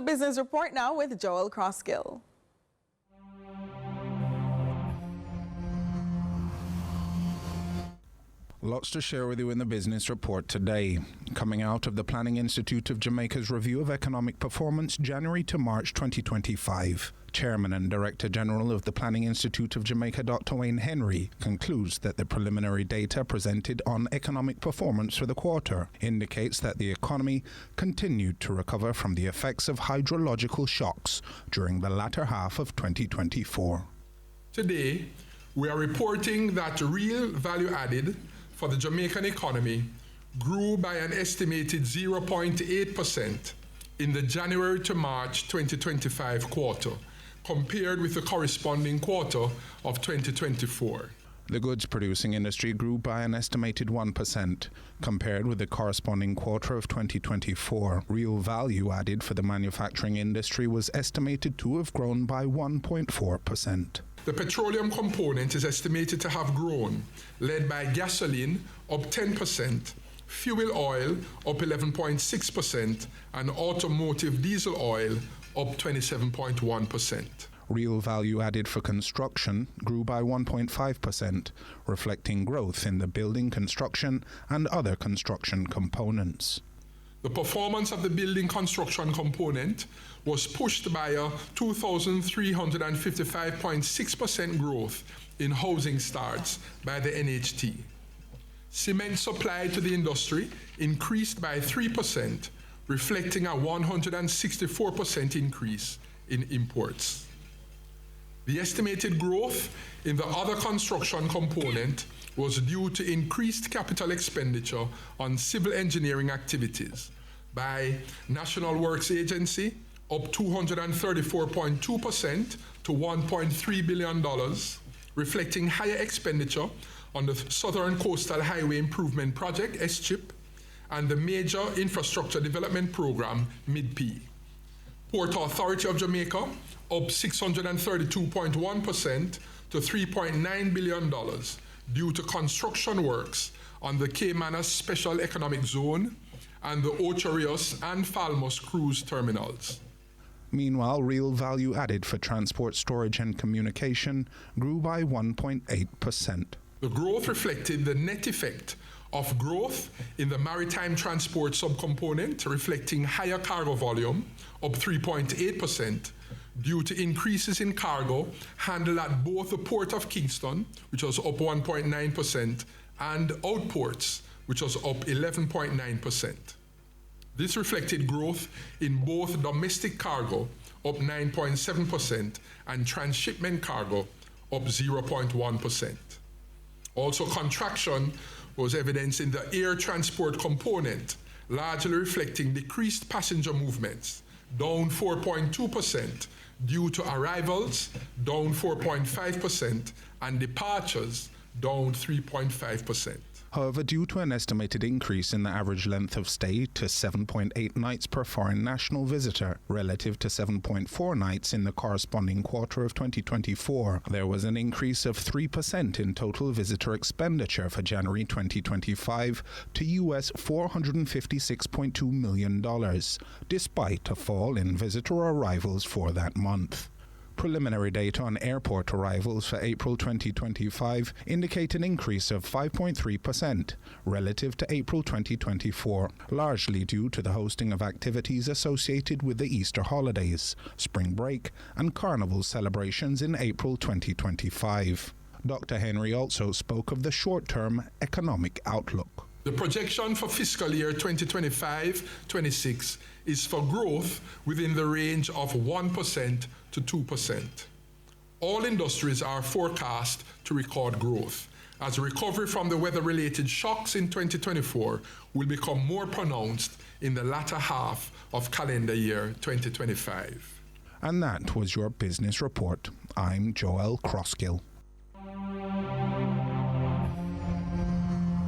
Business Report now with Joel Crosskill. Lots to share with you in the Business Report today. Coming out of the Planning Institute of Jamaica's review of economic performance January to March 2025. Chairman and Director General of the Planning Institute of Jamaica, Dr. Wayne Henry, concludes that the preliminary data presented on economic performance for the quarter indicates that the economy continued to recover from the effects of hydrological shocks during the latter half of 2024. Today, we are reporting that real value added for the Jamaican economy grew by an estimated 0.8% in the January to March 2025 quarter, compared with the corresponding quarter of 2024. The goods producing industry grew by an estimated 1%, compared with the corresponding quarter of 2024. Real value added for the manufacturing industry was estimated to have grown by 1.4%. The petroleum component is estimated to have grown, led by gasoline up 10%, fuel oil up 11.6%, and automotive diesel oil up 27.1%. Real value added for construction grew by 1.5%, reflecting growth in the building construction and other construction components. The performance of the building construction component was pushed by a 2,355.6% growth in housing starts by the NHT. Cement supply to the industry increased by 3%, reflecting a 164% increase in imports. The estimated growth in the other construction component was due to increased capital expenditure on civil engineering activities by National Works Agency, up 234.2% to $1.3 billion, reflecting higher expenditure on the Southern Coastal Highway Improvement Project, SCHIP, and the Major Infrastructure Development Program, MIDP. Port Authority of Jamaica, up 632.1% to $3.9 billion due to construction works on the Caymanas Special Economic Zone and the Ocho Rios and Falmouth cruise terminals. Meanwhile, real value added for transport, storage and communication grew by 1.8%. The growth reflected the net effect of growth in the maritime transport subcomponent, reflecting higher cargo volume, up 3.8%, due to increases in cargo handled at both the Port of Kingston, which was up 1.9%, and outports, which was up 11.9%. This reflected growth in both domestic cargo, up 9.7%, and transshipment cargo, up 0.1%. Also, contraction was evidenced in the air transport component, largely reflecting decreased passenger movements, down 4.2%, due to arrivals, down 4.5%, and departures, down 3.5%. However, due to an estimated increase in the average length of stay to 7.8 nights per foreign national visitor relative to 7.4 nights in the corresponding quarter of 2024, there was an increase of 3% in total visitor expenditure for January 2025 to US $456.2 million, despite a fall in visitor arrivals for that month. Preliminary data on airport arrivals for April 2025 indicate an increase of 5.3% relative to April 2024, largely due to the hosting of activities associated with the Easter holidays, spring break, and carnival celebrations in April 2025. Dr. Henry also spoke of the short-term economic outlook. The projection for fiscal year 2025-26 is for growth within the range of 1% to 2%. All industries are forecast to record growth, as recovery from the weather-related shocks in 2024 will become more pronounced in the latter half of calendar year 2025. And that was your Business Report. I'm Joel Crosskill.